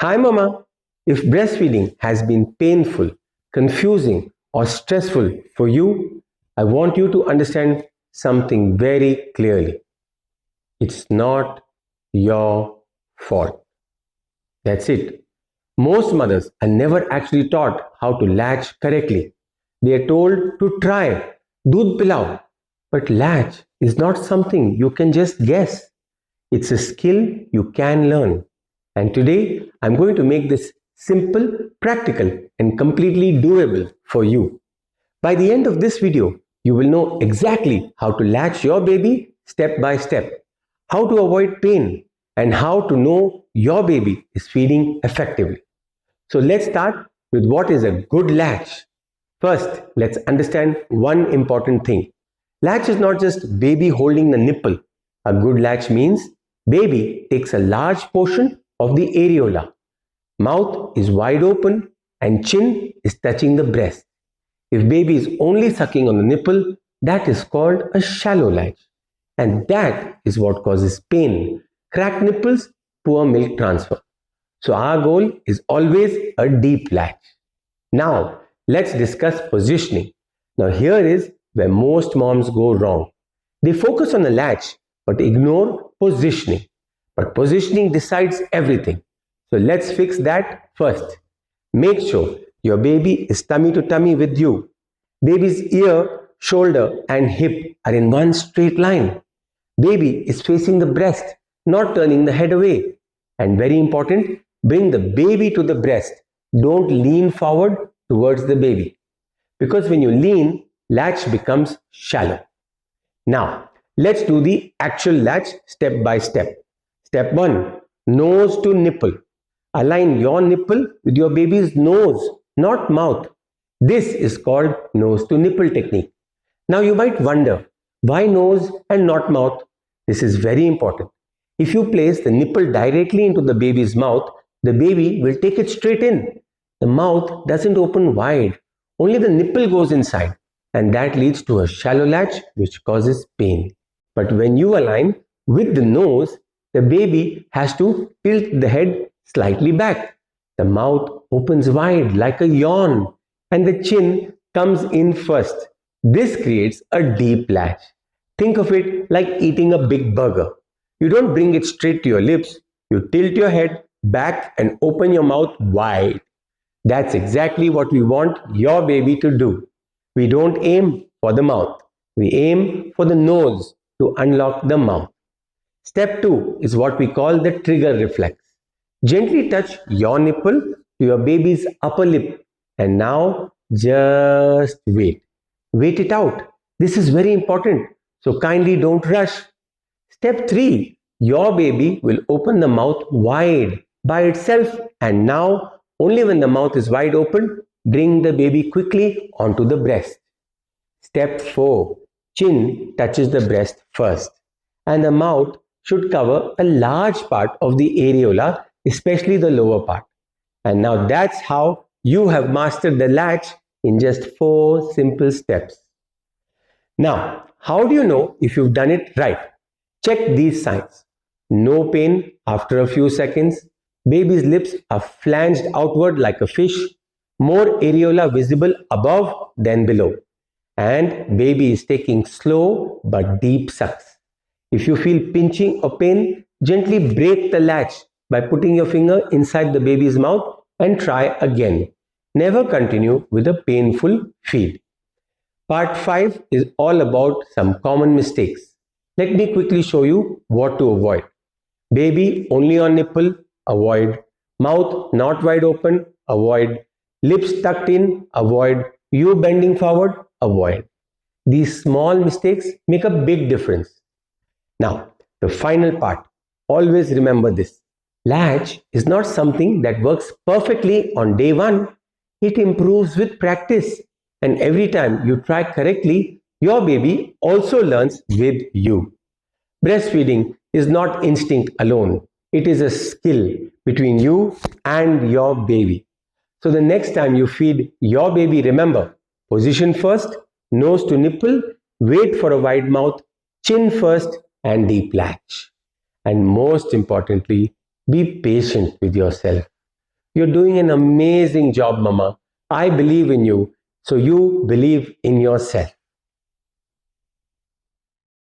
Hi Mama, if breastfeeding has been painful, confusing or stressful for you, I want you to understand something very clearly. It's not your fault. That's it. Most mothers are never actually taught how to latch correctly. They are told to try, doodh pilau. But latch is not something you can just guess. It's a skill you can learn. And today I'm going to make this simple, practical, and completely doable for you. By the end of this video, you will know exactly how to latch your baby step by step, how to avoid pain, and how to know your baby is feeding effectively. So let's start with what is a good latch. First, let's understand one important thing. Latch is not just baby holding the nipple. A good latch means baby takes a large portion of the areola. Mouth is wide open and chin is touching the breast. If baby is only sucking on the nipple, that is called a shallow latch. And that is what causes pain, cracked nipples, poor milk transfer. So our goal is always a deep latch. Now, let's discuss positioning. Now here is where most moms go wrong. They focus on the latch but ignore positioning. But positioning decides everything. So let's fix that first. Make sure your baby is tummy to tummy with you. Baby's ear, shoulder and hip are in one straight line. Baby is facing the breast, not turning the head away. And very important, bring the baby to the breast. Don't lean forward towards the baby. Because when you lean, latch becomes shallow. Now, let's do the actual latch step by step. Step 1. Nose to nipple. Align your nipple with your baby's nose, not mouth. This is called nose to nipple technique. Now you might wonder, why nose and not mouth? This is very important. If you place the nipple directly into the baby's mouth, the baby will take it straight in. The mouth doesn't open wide. Only the nipple goes inside. And that leads to a shallow latch which causes pain. But when you align with the nose, the baby has to tilt the head slightly back. The mouth opens wide like a yawn and the chin comes in first. This creates a deep latch. Think of it like eating a big burger. You don't bring it straight to your lips. You tilt your head back and open your mouth wide. That's exactly what we want your baby to do. We don't aim for the mouth. We aim for the nose to unlock the mouth. Step 2 is what we call the trigger reflex. Gently touch your nipple to your baby's upper lip and now just wait. Wait it out. This is very important. So kindly don't rush. Step 3. Your baby will open the mouth wide by itself and now only when the mouth is wide open, bring the baby quickly onto the breast. Step 4. Chin touches the breast first and the mouth should cover a large part of the areola, especially the lower part. And now that's how you have mastered the latch in just 4 simple steps. Now, how do you know if you've done it right? Check these signs. No pain after a few seconds. Baby's lips are flanged outward like a fish. More areola visible above than below. And baby is taking slow but deep sucks. If you feel pinching or pain, gently break the latch by putting your finger inside the baby's mouth and try again. Never continue with a painful feed. Part 5 is all about some common mistakes. Let me quickly show you what to avoid. Baby only on nipple, avoid. Mouth not wide open, avoid. Lips tucked in, avoid. You bending forward, avoid. These small mistakes make a big difference. Now, the final part. Always remember this. Latch is not something that works perfectly on day 1. It improves with practice. And every time you try correctly, your baby also learns with you. Breastfeeding is not instinct alone. It is a skill between you and your baby. So the next time you feed your baby, remember, position first, nose to nipple, wait for a wide mouth, chin first and deep latch. And most importantly, be patient with yourself. You're doing an amazing job, Mama. I believe in you, so you believe in yourself.